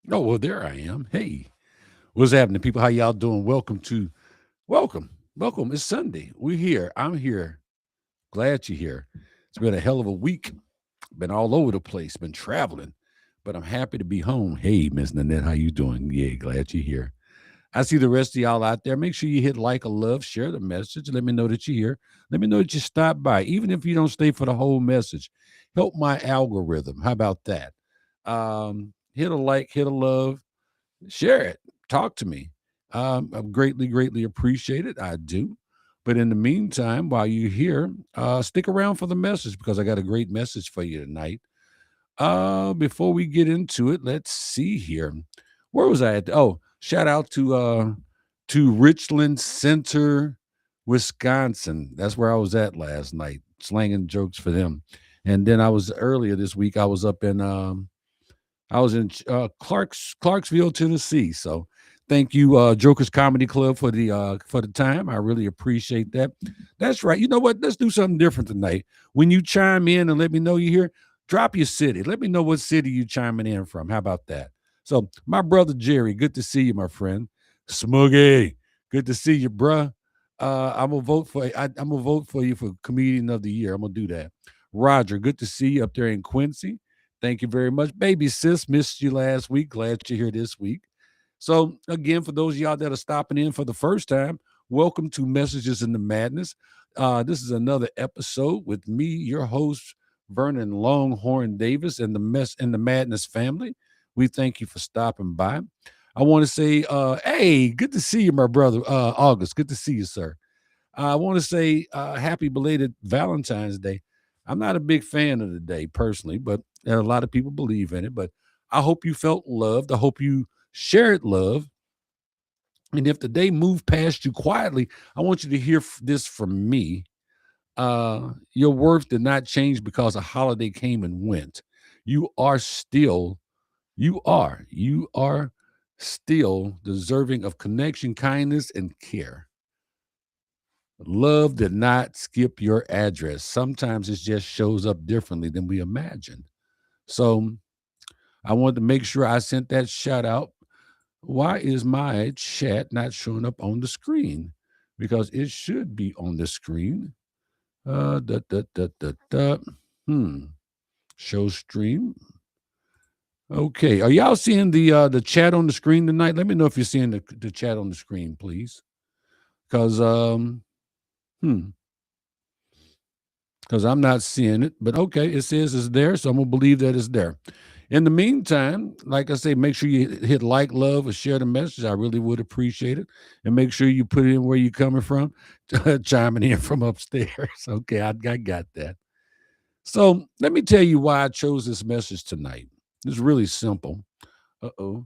Oh, well, there I am. Hey, what's happening, people? How y'all doing? Welcome. It's Sunday. We're here. I'm here. Glad you're here. It's been a hell of a week. Been all over the place. Been traveling, but I'm happy to be home. Hey, Miss Nanette, how you doing? Yeah, glad you're here. I see the rest of y'all out there. Make sure you hit like or love, share the message. Let me know that you're here. Let me know that you stopped by, even if you don't stay for the whole message. Help my algorithm. How about that? Hit a like, hit a love, share it. Talk to me. I greatly appreciate it. I do. But in the meantime, while you're here, stick around for the message because I got a great message for you tonight. Before we get into it, let's see here. Where was I at? Oh, shout out to Richland Center, Wisconsin. That's where I was at last night, slanging jokes for them. And then I was earlier this week. I was in Clarksville, Tennessee. So thank you, Jokers Comedy Club, for the time. I really appreciate that. That's right. You know what? Let's do something different tonight. When you chime in and let me know you're here, drop your city. Let me know what city you chiming in from. How about that? So, my brother Jerry, good to see you, my friend. Smuggy, good to see you, bruh. I'm gonna vote for you for Comedian of the Year. I'm gonna do that. Roger, good to see you up there in Quincy. Thank you very much. Baby sis, missed you last week. Glad you're here this week. So, again, for those of y'all that are stopping in for the first time, welcome to Messages in the Madness. This is another episode with me, your host, Vernon Longhorn Davis, and the Madness family. We thank you for stopping by. I want to say, hey, good to see you, my brother, August. Good to see you, sir. I want to say happy belated Valentine's Day. I'm not a big fan of the day personally, but a lot of people believe in it. But I hope you felt loved. I hope you shared love. And if the day moved past you quietly, I want you to hear this from me. Your worth did not change because a holiday came and went. You are still, you are still deserving of connection, kindness, and care. Love did not skip your address. Sometimes it just shows up differently than we imagine. So I wanted to make sure I sent that shout out. Why is my chat not showing up on the screen? Because it should be on the screen. Da, da, da, da, da. Hmm. Show stream. Okay. Are y'all seeing the chat on the screen tonight? Let me know if you're seeing the chat on the screen, please. Because hmm. Because I'm not seeing it. But okay, it says it's there, so I'm gonna believe that it's there. In the meantime, like I say, make sure you hit like, love, or share the message. I really would appreciate it. And make sure you put it in where you're coming from, chiming in from upstairs. Okay, I got that. So let me tell you why I chose this message tonight. It's really simple. Uh-oh.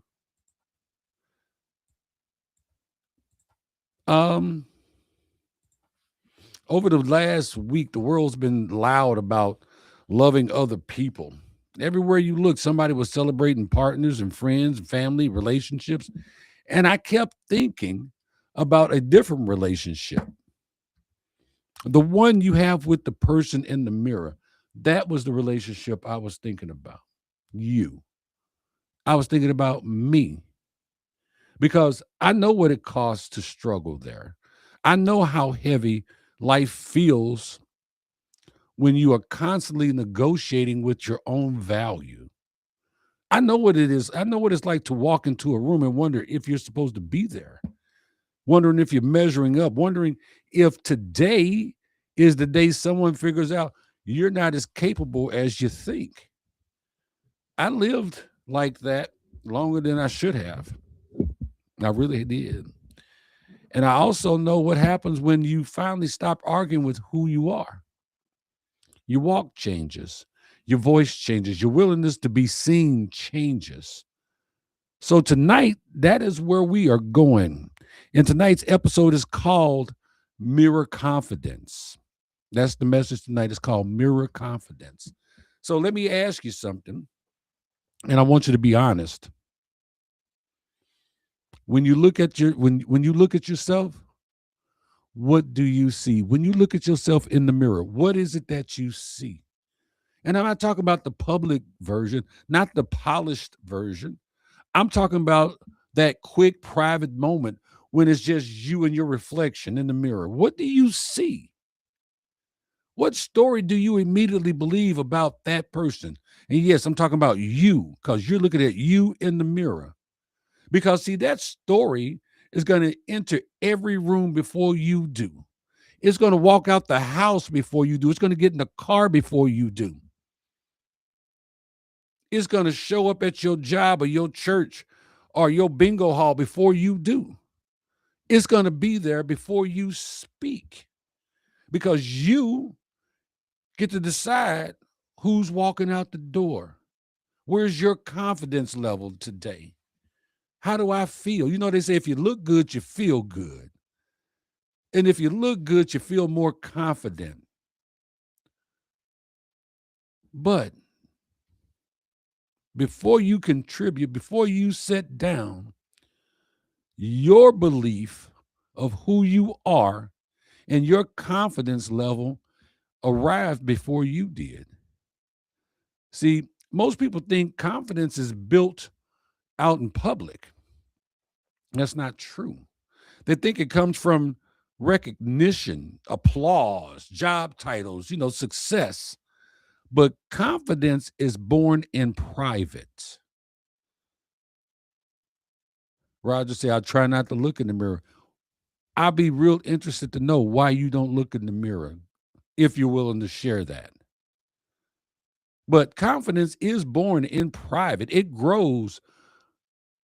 Um, Over the last week, the world's been loud about loving other people. Everywhere you look, somebody was celebrating partners and friends, and family, relationships. And I kept thinking about a different relationship, the one you have with the person in the mirror. That was the relationship I was thinking about. You. I was thinking about me because I know what it costs to struggle there. I know how heavy life feels when you are constantly negotiating with your own value. I know what it is. I know what it's like to walk into a room and wonder if you're supposed to be there, wondering if you're measuring up, wondering if today is the day someone figures out you're not as capable as you think. I lived like that longer than I should have. I really did. And I also know what happens when you finally stop arguing with who you are. Your walk changes, your voice changes, your willingness to be seen changes. So tonight, that is where we are going. And tonight's episode is called Mirror Confidence. That's the message tonight. It's called Mirror Confidence. So let me ask you something, and I want you to be honest. When you look at yourself, what do you see? When you look at yourself in the mirror, what is it that you see? And I'm not talking about the public version, not the polished version. I'm talking about that quick private moment when it's just you and your reflection in the mirror. What do you see? What story do you immediately believe about that person? And yes, I'm talking about you because you're looking at you in the mirror. Because, see, that story is going to enter every room before you do. It's going to walk out the house before you do. It's going to get in the car before you do. It's going to show up at your job or your church or your bingo hall before you do. It's going to be there before you speak because you get to decide who's walking out the door. Where's your confidence level today? How do I feel? You know, they say if you look good, you feel good. And if you look good, you feel more confident. But before you contribute, before you sit down, your belief of who you are and your confidence level arrived before you did. See, most people think confidence is built out in public. That's not true. They think it comes from recognition, applause, job titles, success. But confidence is born in private. Roger said, I try not to look in the mirror. I'll be real interested to know why you don't look in the mirror, if you're willing to share that. But confidence is born in private. It grows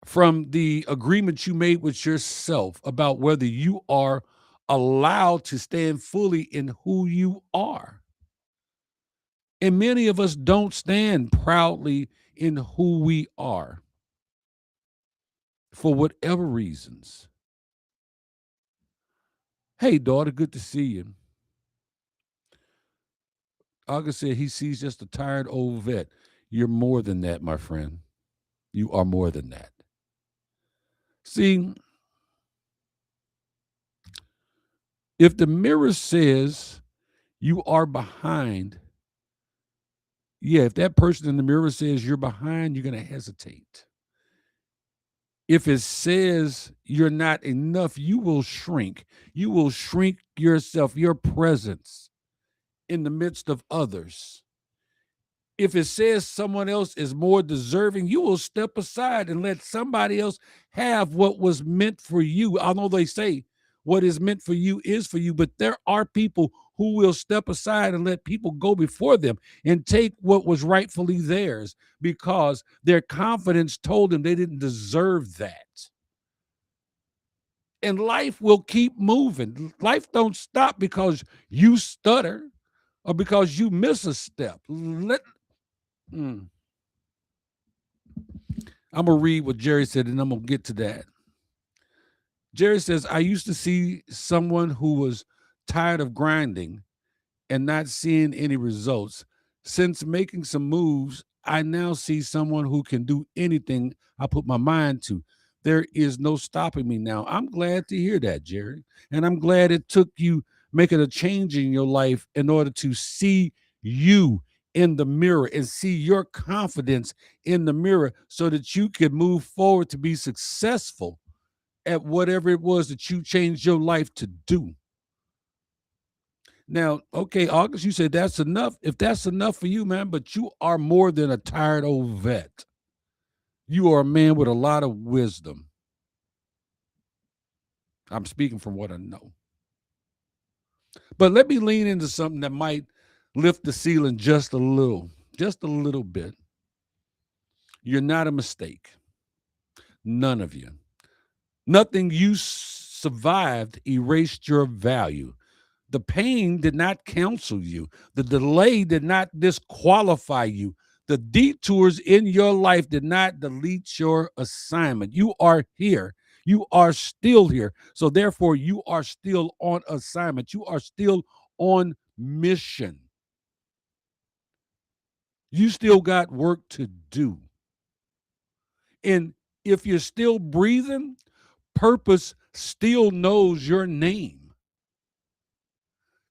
from the agreement you made with yourself about whether you are allowed to stand fully in who you are. And many of us don't stand proudly in who we are for whatever reasons. Hey, daughter, good to see you. August said he sees just a tired old vet. You're more than that, my friend. You are more than that. See, if the mirror says you are behind, yeah, if that person in the mirror says you're behind, you're going to hesitate. If it says you're not enough, you will shrink. You will shrink yourself, your presence in the midst of others. If it says someone else is more deserving, you will step aside and let somebody else have what was meant for you. I know they say what is meant for you is for you, but there are people who will step aside and let people go before them and take what was rightfully theirs because their confidence told them they didn't deserve that. And life will keep moving. Life don't stop because you stutter or because you miss a step. I'm going to read what Jerry said, and I'm going to get to that. Jerry says, I used to see someone who was tired of grinding and not seeing any results. Since making some moves, I now see someone who can do anything I put my mind to. There is no stopping me now. I'm glad to hear that, Jerry. And I'm glad it took you making a change in your life in order to see you in the mirror and see your confidence in the mirror so that you could move forward to be successful at whatever it was that you changed your life to do. Now, okay, August, you said that's enough. If that's enough for you, man, but you are more than a tired old vet. You are a man with a lot of wisdom. I'm speaking from what I know. But let me lean into something that might lift the ceiling just a little bit. You're not a mistake. None of you. Nothing you survived erased your value. The pain did not cancel you. The delay did not disqualify you. The detours in your life did not delete your assignment. You are here. You are still here. So therefore, you are still on assignment. You are still on mission. You still got work to do. And if you're still breathing, purpose still knows your name.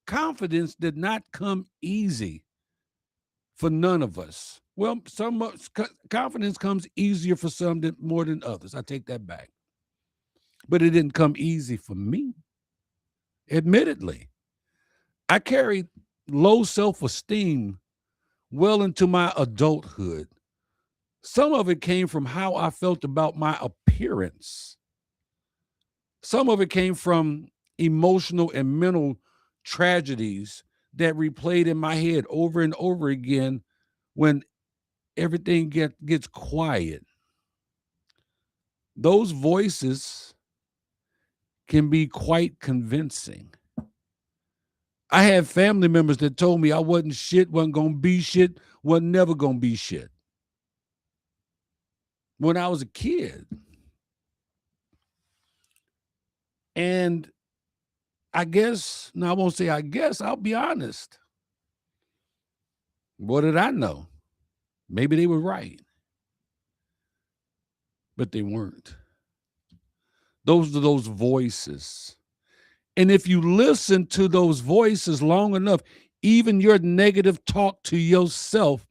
Confidence did not come easy for none of us. Well, confidence comes easier for some more than others. I take that back. But it didn't come easy for me, admittedly. I carried low self esteem well into my adulthood. Some of it came from how I felt about my appearance. Some of it came from emotional and mental tragedies that replayed in my head over and over again when everything gets quiet. Those voices can be quite convincing. I had family members that told me I wasn't shit, wasn't gonna be shit, wasn't never gonna be shit when I was a kid. And I guess, no, I won't say I guess, I'll be honest. What did I know? Maybe they were right, but they weren't. Those are those voices. And if you listen to those voices long enough, even your negative talk to yourself,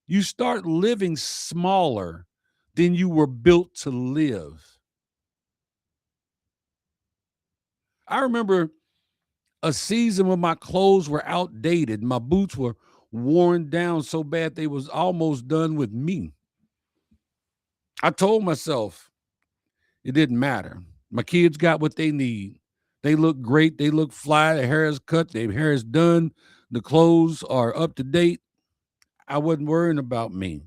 you start living smaller than you were built to live. I remember a season when my clothes were outdated, my boots were worn down so bad they was almost done with me. I told myself it didn't matter. My kids got what they need. They look great. They look fly. Their hair is cut. Their hair is done. The clothes are up to date. I wasn't worrying about me.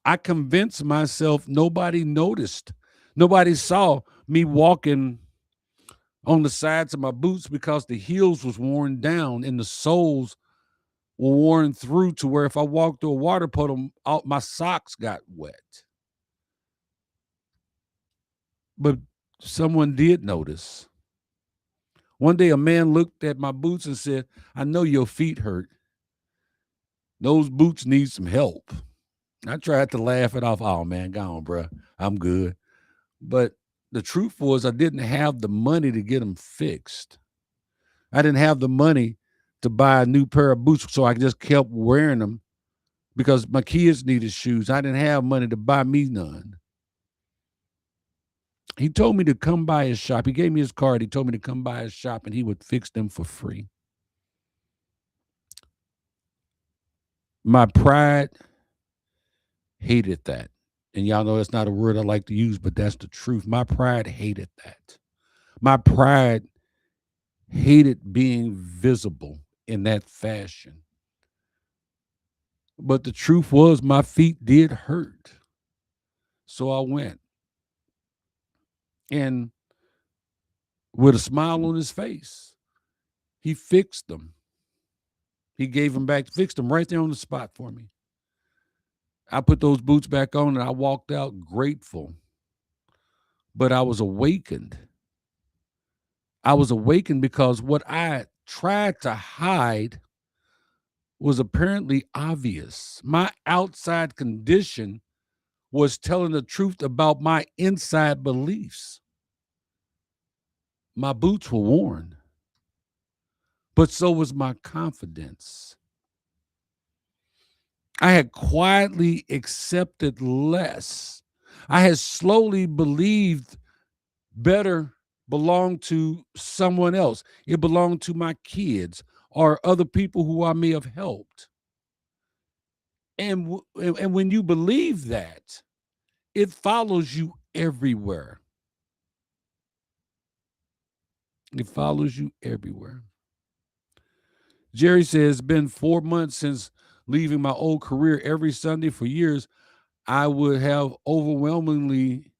I convinced myself nobody noticed. Nobody saw me walking on the sides of my boots because the heels was worn down and the soles were worn through to where if I walked through a water puddle, my socks got wet. But someone did notice. One day a man looked at my boots and said, "I know your feet hurt. Those boots need some help." I tried to laugh it off. Oh man, go on, bro. I'm good. But the truth was I didn't have the money to get them fixed. I didn't have the money to buy a new pair of boots, so I just kept wearing them because my kids needed shoes. I didn't have money to buy me none. He told me to come by his shop. He gave me his card. He told me to come by his shop and he would fix them for free. My pride hated that. And y'all know that's not a word I like to use, but that's the truth. My pride hated that. My pride hated being visible in that fashion. But the truth was, my feet did hurt. So I went. And with a smile on his face, he fixed them. He gave them back, fixed them right there on the spot for me. I put those boots back on and I walked out grateful. But I was awakened. I was awakened because what I tried to hide was apparently obvious. My outside condition was telling the truth about my inside beliefs. My boots were worn, but so was my confidence. I had quietly accepted less. I had slowly believed better belonged to someone else. It belonged to my kids or other people who I may have helped. And when you believe that, it follows you everywhere. It follows you everywhere. Jerry says, it's been 4 months since leaving my old career. Every Sunday for years, I would have overwhelmingly,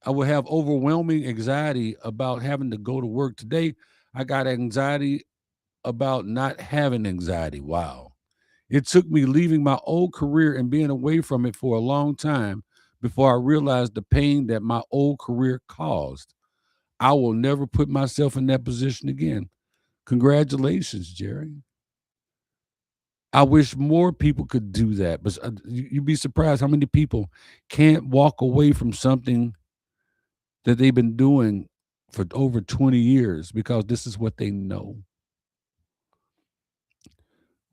I would have overwhelming anxiety about having to go to work. Today, I got anxiety about not having anxiety. Wow. It took me leaving my old career and being away from it for a long time before I realized the pain that my old career caused. I will never put myself in that position again. Congratulations, Jerry. I wish more people could do that, but you'd be surprised how many people can't walk away from something that they've been doing for over 20 years because this is what they know.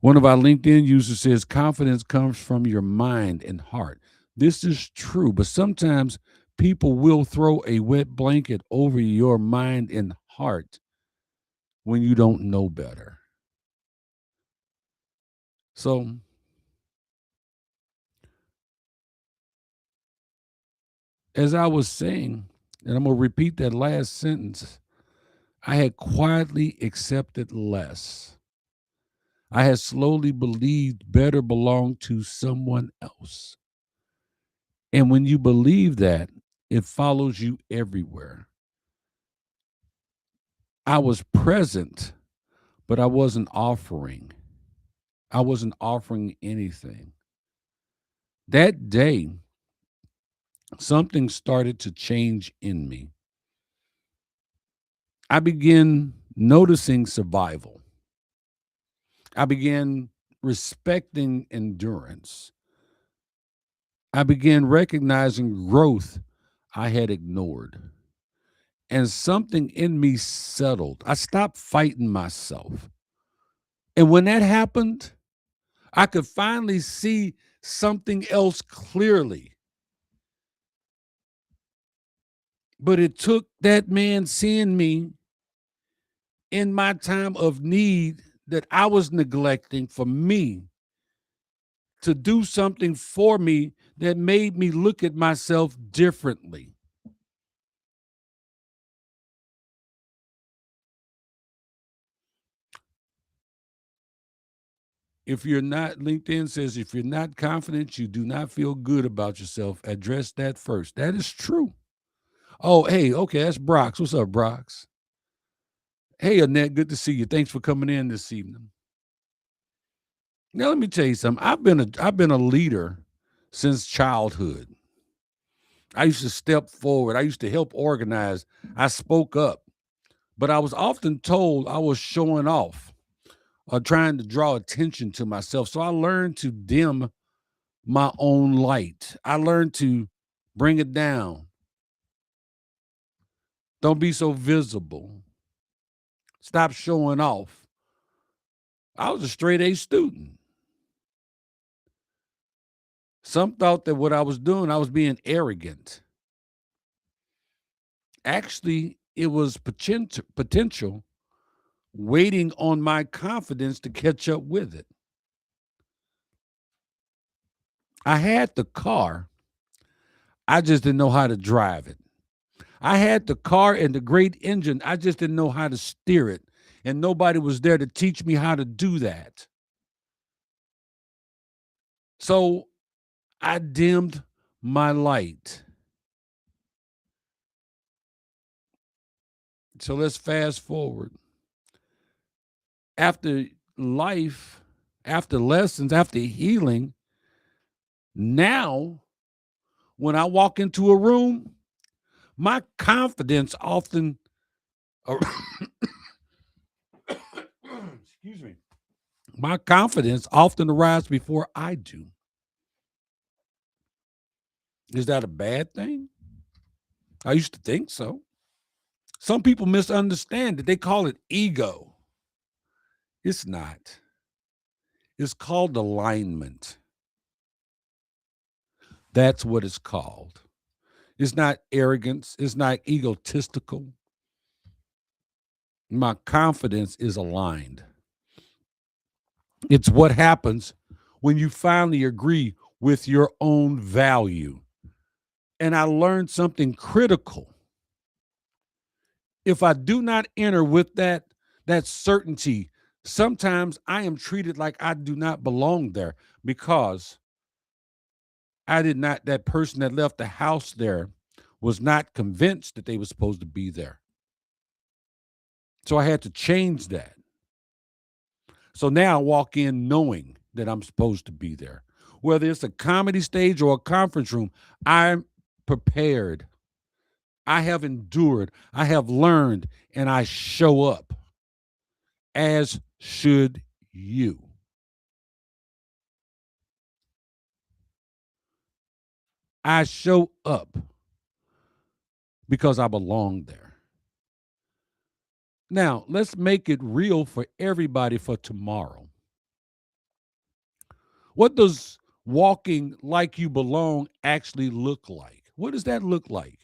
One of our LinkedIn users says confidence comes from your mind and heart. This is true, but sometimes people will throw a wet blanket over your mind and heart when you don't know better. So, as I was saying, and I'm going to repeat that last sentence, I had quietly accepted less. I had slowly believed better belonged to someone else. And when you believe that, it follows you everywhere. I was present, but I wasn't offering. I wasn't offering anything. That day, something started to change in me. I began noticing survival. I began respecting endurance. I began recognizing growth I had ignored. And something in me settled. I stopped fighting myself. And when that happened, I could finally see something else clearly. But it took that man seeing me in my time of need that I was neglecting for me to do something for me that made me look at myself differently. If you're not, LinkedIn says, if you're not confident, you do not feel good about yourself, address that first. That is true. Oh, hey, okay, that's Brox. What's up, Brox? Hey, Annette, good to see you. Thanks for coming in this evening. Now, let me tell you something. I've been a leader since childhood. I used to step forward. I used to help organize. I spoke up, but I was often told I was showing off or trying to draw attention to myself. So I learned to dim my own light. I learned to bring it down. Don't be so visible. Stop showing off. I was a straight A student. Some thought that what I was doing, I was being arrogant. Actually, it was potential waiting on my confidence to catch up with it. I had the car, I just didn't know how to drive it. I had the car and the great engine, I just didn't know how to steer it. And nobody was there to teach me how to do that. So I dimmed my light. So let's fast forward. After life, after lessons, after healing, now when I walk into a room, my confidence often, excuse me, my confidence often arrives before I do. Is that a bad thing? I used to think so. Some people misunderstand it. They call it ego. It's not. It's called alignment. That's what it's called. It's not arrogance. It's not egotistical. My confidence is aligned. It's what happens when you finally agree with your own value. And I learned something critical. If I do not enter with that certainty, sometimes I am treated like I do not belong there because I did not that person that left the house there was not convinced that they were supposed to be there. So I had to change that. So now I walk in knowing that I'm supposed to be there. Whether it's a comedy stage or a conference room, I'm prepared. I have endured, I have learned, and I show up, as should you. I show up because I belong there. Now, let's make it real for everybody for tomorrow. What does walking like you belong actually look like? What does that look like?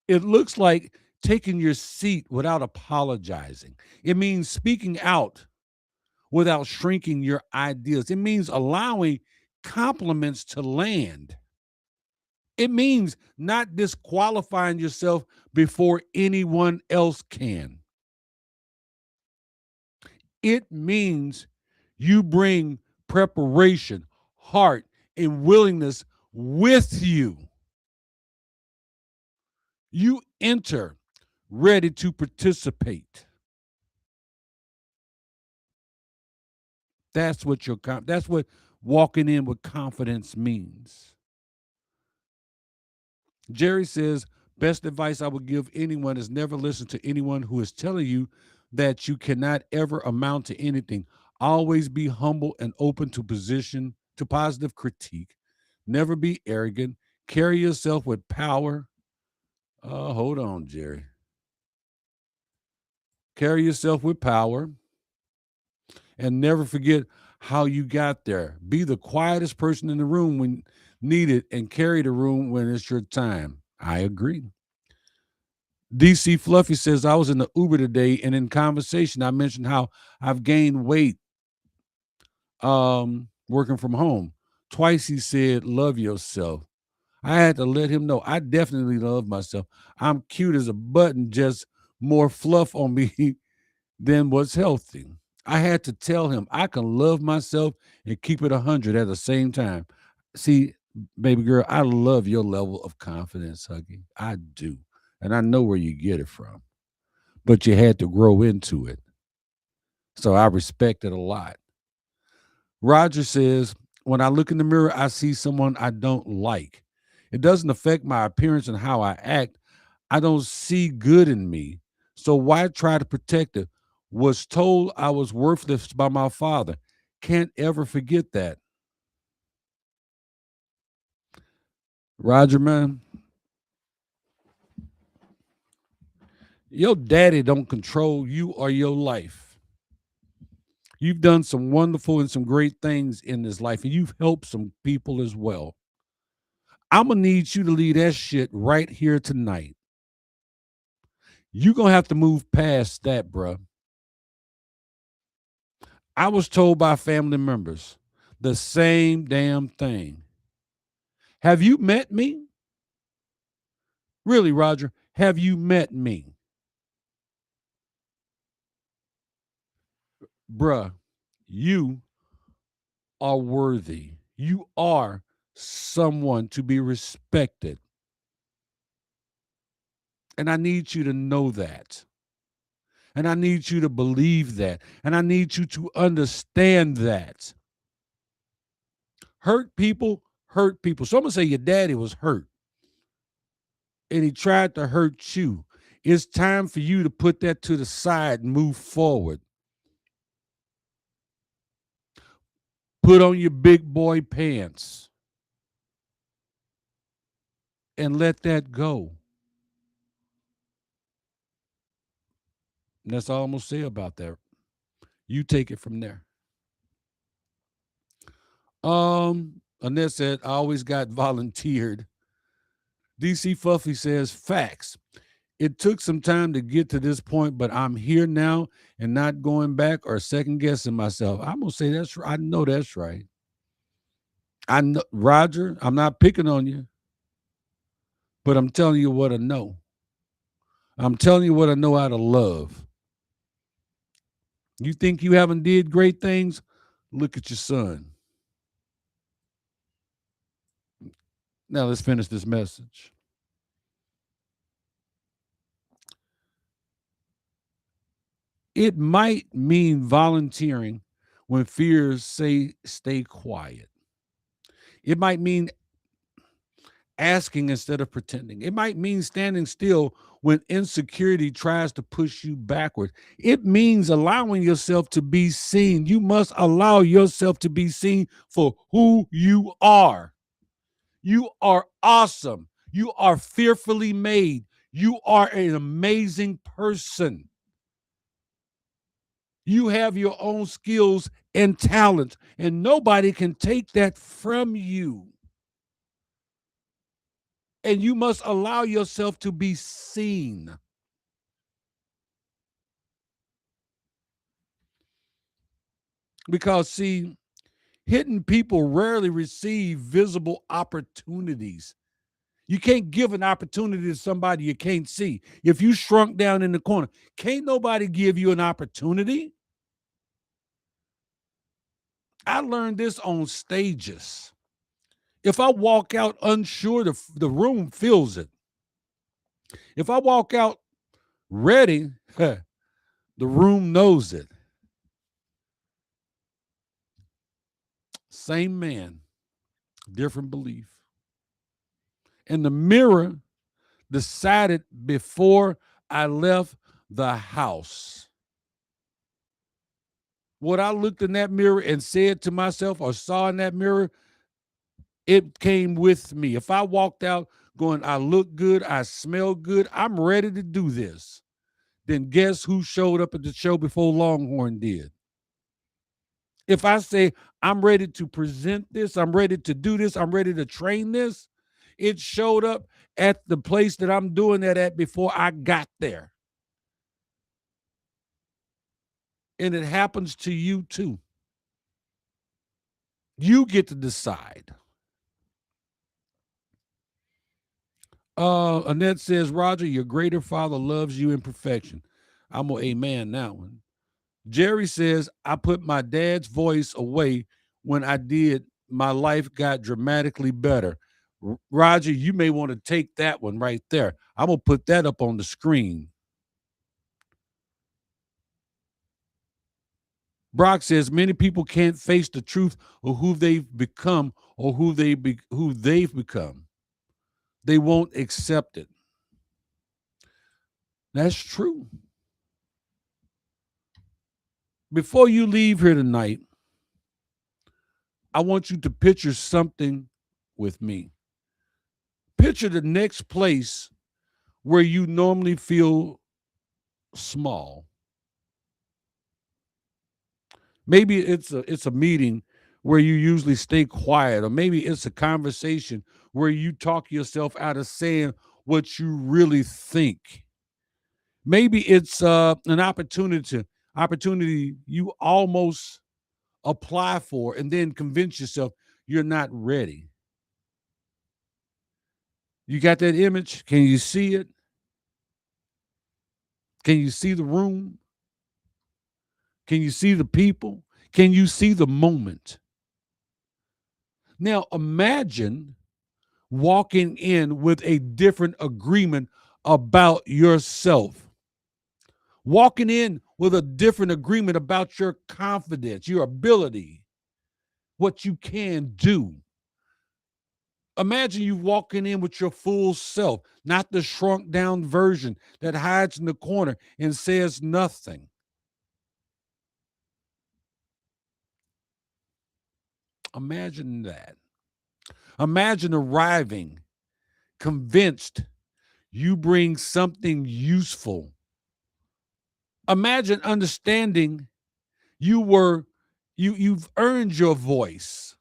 It looks like taking your seat without apologizing. It means speaking out without shrinking your ideas. It means allowing compliments to land. It means not disqualifying yourself before anyone else can. It means you bring preparation, heart, and willingness with you. You enter ready to participate. That's what walking in with confidence means. Jerry says, best advice I would give anyone is never listen to anyone who is telling you that you cannot ever amount to anything. Always be humble and open to positive critique. Never be arrogant. Carry yourself with power. Hold on, Jerry. Carry yourself with power and never forget how you got there. Be the quietest person in the room when needed and carry the room when it's your time. I agree. DC Fluffy says, I was in the Uber today and in conversation, I mentioned how I've gained weight working from home. Twice he said, love yourself. I had to let him know I definitely love myself. I'm cute as a button, just more fluff on me than what's healthy. I had to tell him I can love myself and keep it 100 at the same time. See, baby girl, I love your level of confidence, Huggy. I do. And I know where you get it from, but you had to grow into it. So I respect it a lot. Roger says, when I look in the mirror, I see someone I don't like. It doesn't affect my appearance and how I act. I don't see good in me. So why try to protect it? Was told I was worthless by my father. Can't ever forget that. Roger, man, your daddy don't control you or your life. You've done some wonderful and some great things in this life, and you've helped some people as well. I'm going to need you to leave that shit right here tonight. You're going to have to move past that, bruh. I was told by family members the same damn thing. Have you met me? Really, Roger, have you met me? Bruh, you are worthy. You are someone to be respected. And I need you to know that. And I need you to believe that. And I need you to understand that. Hurt people hurt people. So I'm going to say your daddy was hurt and he tried to hurt you. It's time for you to put that to the side and move forward. Put on your big boy pants and let that go. And that's all I'm going to say about that. You take it from there. Annette said, I always got volunteered. DC Fuffy says, facts. It took some time to get to this point, but I'm here now and not going back or second guessing myself. I'm going to say that's right. I know that's right. I know, Roger, I'm not picking on you, but I'm telling you what I know. I'm telling you what I know out of love. You think you haven't did great things? Look at your son. Now let's finish this message. It might mean volunteering when fears say stay quiet. It might mean asking instead of pretending. It might mean standing still when insecurity tries to push you backward. It means allowing yourself to be seen. You must allow yourself to be seen for who you are. You are awesome. You are fearfully made. You are an amazing person. You have your own skills and talents, and nobody can take that from you. And you must allow yourself to be seen. Because, see, hidden people rarely receive visible opportunities. You can't give an opportunity to somebody you can't see. If you shrunk down in the corner, can't nobody give you an opportunity. I learned this on stages. If I walk out unsure, the room feels it. If I walk out ready, the room knows it. Same man, different belief. And the mirror decided before I left the house. What I looked in that mirror and said to myself or saw in that mirror, it came with me. If I walked out going, I look good, I smell good, I'm ready to do this, then guess who showed up at the show before Longhorn did? If I say, I'm ready to present this, I'm ready to do this, I'm ready to train this, it showed up at the place that I'm doing that at before I got there. And it happens to you too. You get to decide. Annette says, Roger, your greater father loves you in perfection. I'm going to amen that one. Jerry says, I put my dad's voice away when I did. My life got dramatically better. Roger, you may want to take that one right there. I'm going to put that up on the screen. Brock says many people can't face the truth of who they've become or who they've become. They won't accept it. That's true. Before you leave here tonight, I want you to picture something with me. Picture the next place where you normally feel small. Maybe it's a meeting where you usually stay quiet, or maybe it's a conversation where you talk yourself out of saying what you really think. Maybe it's an opportunity you almost apply for and then convince yourself you're not ready. You got that image? Can you see it? Can you see the room? Can you see the people? Can you see the moment? Now imagine walking in with a different agreement about yourself. Walking in with a different agreement about your confidence, your ability, what you can do. Imagine you walking in with your full self, not the shrunk down version that hides in the corner and says nothing. Imagine that. Imagine arriving convinced you bring something useful. Imagine understanding you've earned your voice.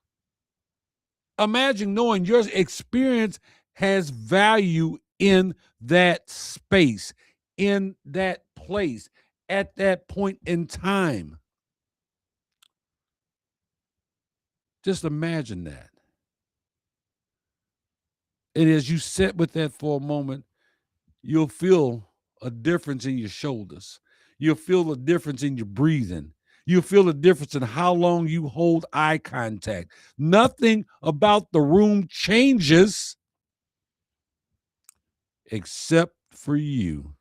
Imagine knowing your experience has value in that space, in that place, at that point in time. Just imagine that. And as you sit with that for a moment, you'll feel a difference in your shoulders. You'll feel a difference in your breathing. You'll feel a difference in how long you hold eye contact. Nothing about the room changes except for you.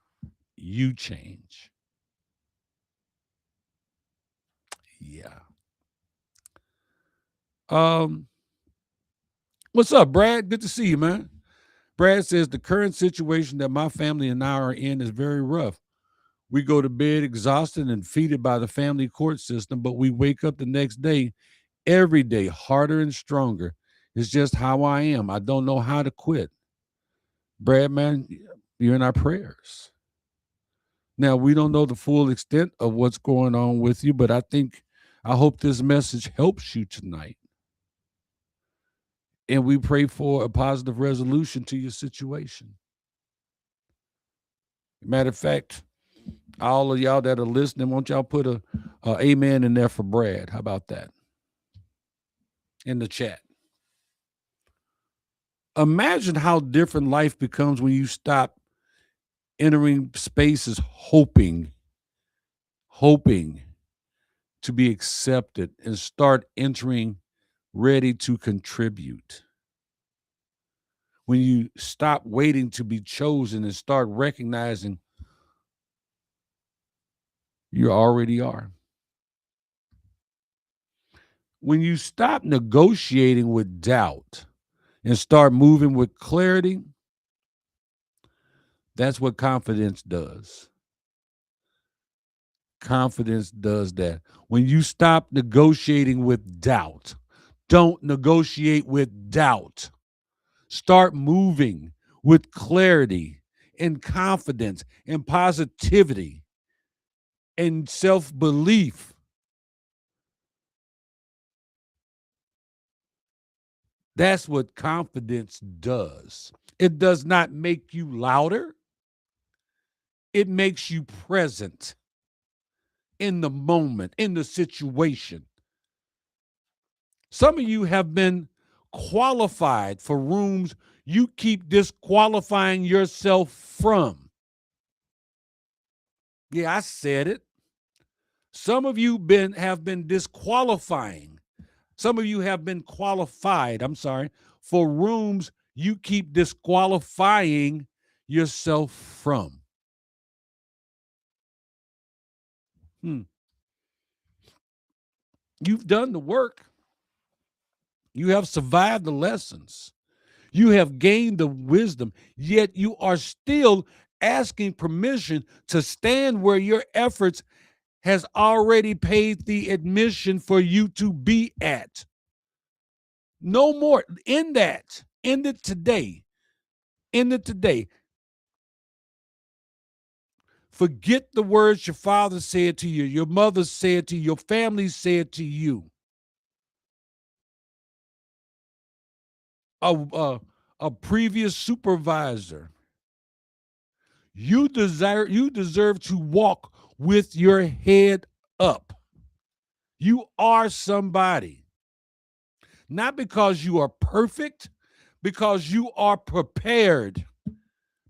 You change. Yeah. What's up, Brad? Good to see you, man. Brad says the current situation that my family and I are in is very rough. We go to bed exhausted and defeated by the family court system, but we wake up the next day, every day, harder and stronger. It's just how I am. I don't know how to quit. Brad, man, you're in our prayers. Now, we don't know the full extent of what's going on with you, but I hope this message helps you tonight. And we pray for a positive resolution to your situation. Matter of fact, all of y'all that are listening, won't y'all put a amen in there for Brad? How about that? In the chat. Imagine how different life becomes when you stop entering spaces hoping to be accepted and start entering ready to contribute. When you stop waiting to be chosen and start recognizing you already are. When you stop negotiating with doubt and start moving with clarity, that's what confidence does. Confidence does that. When you stop negotiating with doubt, don't negotiate with doubt. Start moving with clarity and confidence and positivity and self-belief. That's what confidence does. It does not make you louder. It makes you present in the moment, in the situation. Some of you have been qualified for rooms you keep disqualifying yourself from. Yeah, I said it. Some of you have been disqualifying. Some of you have been qualified, for rooms you keep disqualifying yourself from. You've done the work. You have survived the lessons. You have gained the wisdom, yet you are still asking permission to stand where your efforts has already paid the admission for you to be at. No more. End it today. End it today. Forget the words your father said to you, your mother said to you, your family said to you. A previous supervisor. You deserve to walk with your head up. You are somebody. Not because you are perfect, because you are prepared,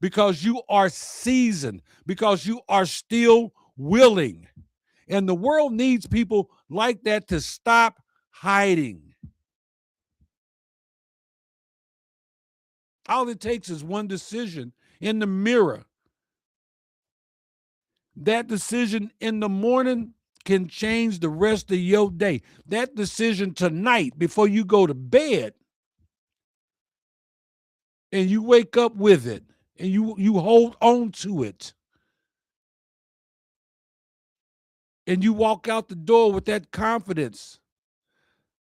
because you are seasoned, because you are still willing. And the world needs people like that to stop hiding. All it takes is one decision in the mirror. That decision in the morning can change the rest of your day. That decision tonight before you go to bed and you wake up with it and you hold on to it and you walk out the door with that confidence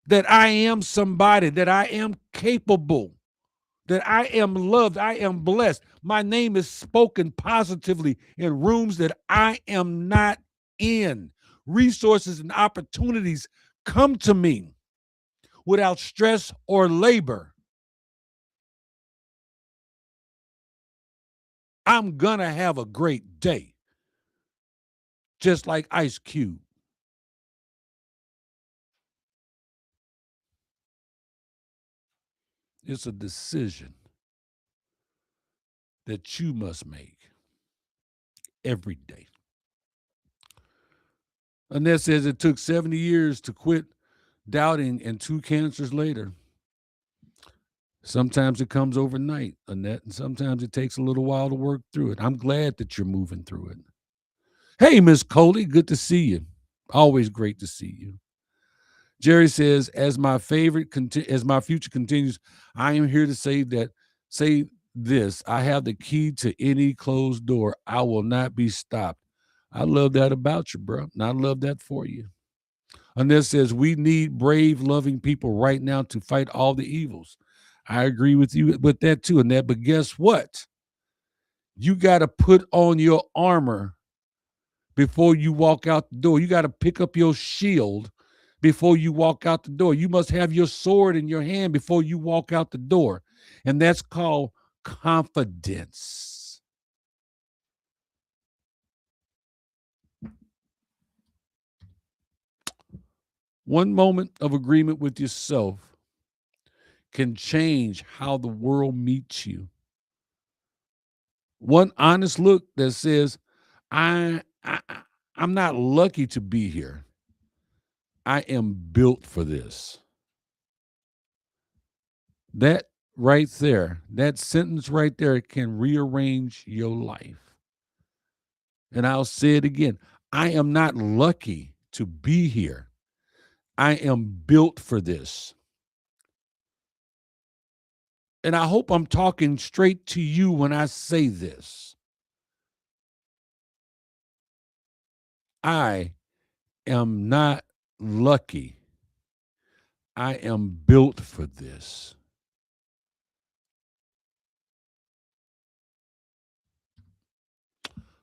that I am somebody, that I am capable, that I am loved, I am blessed. My name is spoken positively in rooms that I am not in. Resources and opportunities come to me without stress or labor. I'm going to have a great day, just like Ice Cube. It's a decision that you must make every day. Annette says it took 70 years to quit doubting and 2 cancers later. Sometimes it comes overnight, Annette, and sometimes it takes a little while to work through it. I'm glad that you're moving through it. Hey, Miss Coley, good to see you. Always great to see you. Jerry says, as my future continues, I am here to say this. I have the key to any closed door. I will not be stopped. I love that about you, bro. And I love that for you. Annette says, we need brave, loving people right now to fight all the evils. I agree with you with that too, Annette. But guess what? You got to put on your armor before you walk out the door. You got to pick up your shield before you walk out the door. You must have your sword in your hand before you walk out the door. And that's called confidence. One moment of agreement with yourself can change how the world meets you. One honest look that says, I I'm not lucky to be here. I am built for this. That right there, that sentence right there can rearrange your life. And I'll say it again. I am not lucky to be here. I am built for this. And I hope I'm talking straight to you when I say this. I am not lucky. I am built for this.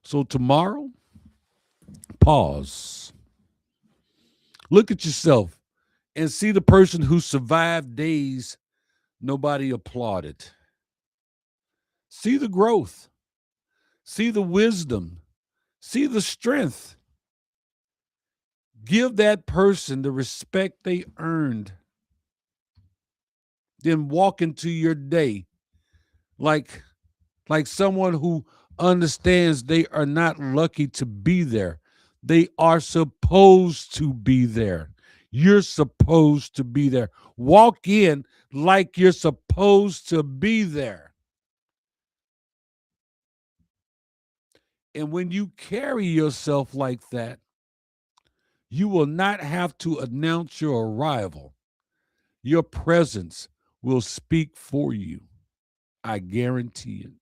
So tomorrow, pause. Look at yourself and see the person who survived days nobody applauded. See the growth. See the wisdom. See the strength. Give that person the respect they earned. Then walk into your day like someone who understands they are not lucky to be there. They are supposed to be there. You're supposed to be there. Walk in like you're supposed to be there. And when you carry yourself like that, you will not have to announce your arrival. Your presence will speak for you. I guarantee it.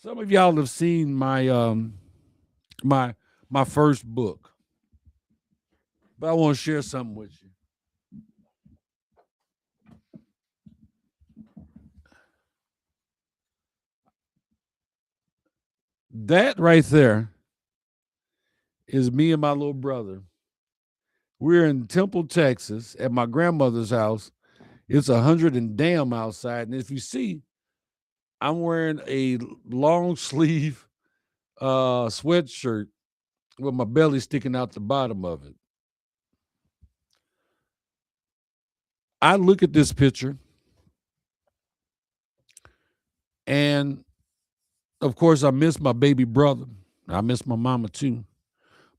Some of y'all have seen my my first book, but I want to share something with you. That right there is me and my little brother. We're in Temple, Texas, at my grandmother's house. It's 100 and damn outside, and if you see, I'm wearing a long sleeve sweatshirt with my belly sticking out the bottom of it. I look at this picture, and of course, I miss my baby brother. I miss my mama too.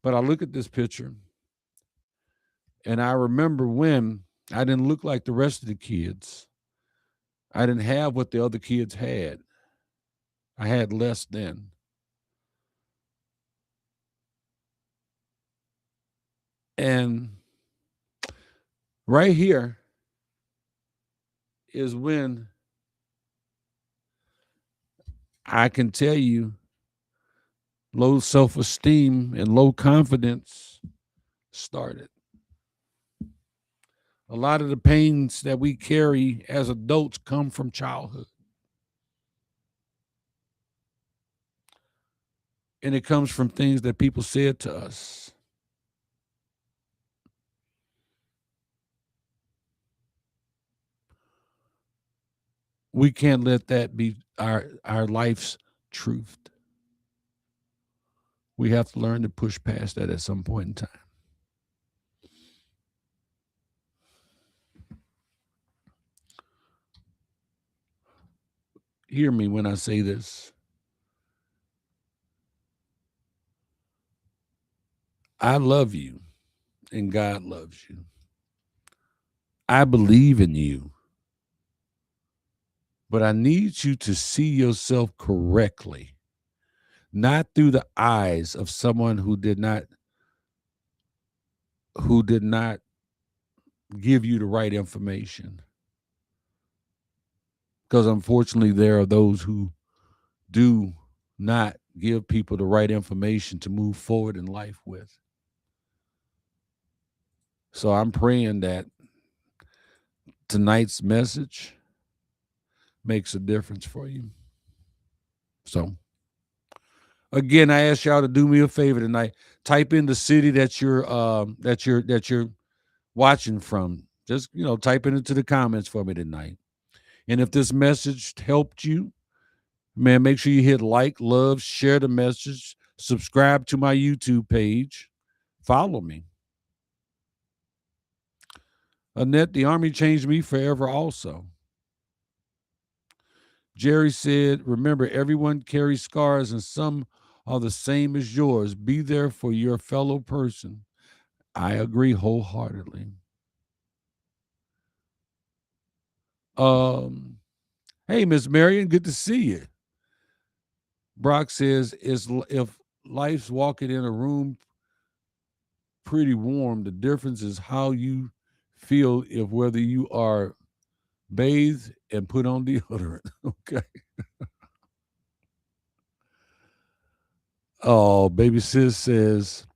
But I look at this picture, and I remember when I didn't look like the rest of the kids. I didn't have what the other kids had. I had less then. And right here is when I can tell you low self-esteem and low confidence started. A lot of the pains that we carry as adults come from childhood. And it comes from things that people said to us. We can't let that be our life's truth. We have to learn to push past that at some point in time. Hear me when I say this. I love you, and God loves you. I believe in you, but I need you to see yourself correctly, not through the eyes of someone who did not give you the right information. Because unfortunately, there are those who do not give people the right information to move forward in life with. So I'm praying that tonight's message makes a difference for you. So Again, I ask y'all to do me a favor tonight. Type in the city that you're watching from. Just type it into the comments for me tonight. And if this message helped you, man, make sure you hit like, love, share the message, subscribe to my YouTube page, follow me. Annette, the Army changed me forever also. Jerry said, remember, everyone carries scars and some are the same as yours. Be there for your fellow person. I agree wholeheartedly. Um, hey, Miss Marion, good to see you. Brock says, if life's walking in a room pretty warm, the difference is how you feel if whether you are bathed and put on deodorant. Okay. Oh, baby sis says,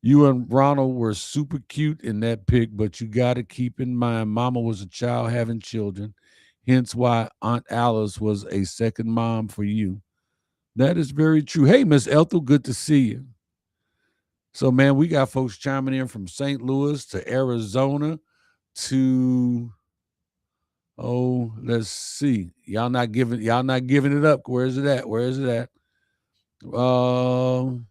you and Ronald were super cute in that pic, but you got to keep in mind Mama was a child having children, hence why Aunt Alice was a second mom for you. That is very true. Hey, Miss Ethel, good to see you. So, man, we got folks chiming in from St. Louis to Arizona to let's see. Y'all not giving it up. Where is it at? Where is it at? Um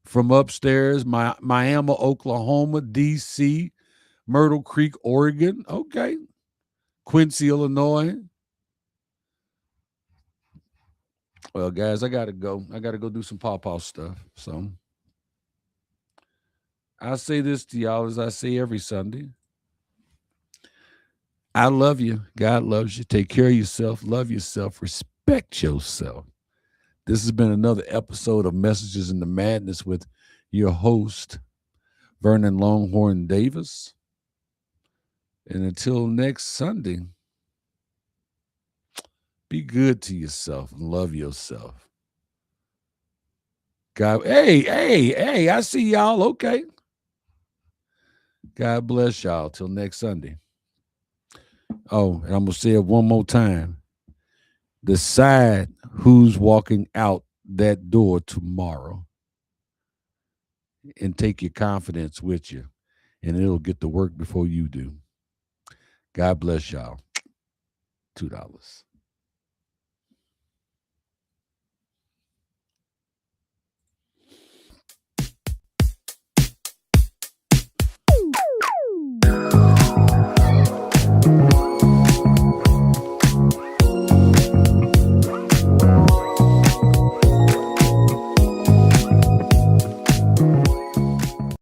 from upstairs, Miami, Oklahoma, DC, Myrtle Creek, Oregon. Okay. Quincy, Illinois. Well, guys, I gotta go. I gotta go do some pawpaw stuff. So I say this to y'all as I say every Sunday. I love you. God loves you. Take care of yourself. Love yourself. Respect yourself. This has been another episode of Messages in the Madness with your host, Vernon Longhorn Davis. And until next Sunday, be good to yourself and love yourself. God, hey, I see y'all. Okay. God bless y'all. Till next Sunday. Oh, and I'm going to say it one more time. Decide who's walking out that door tomorrow and take your confidence with you, and it'll get to work before you do. God bless y'all. $2.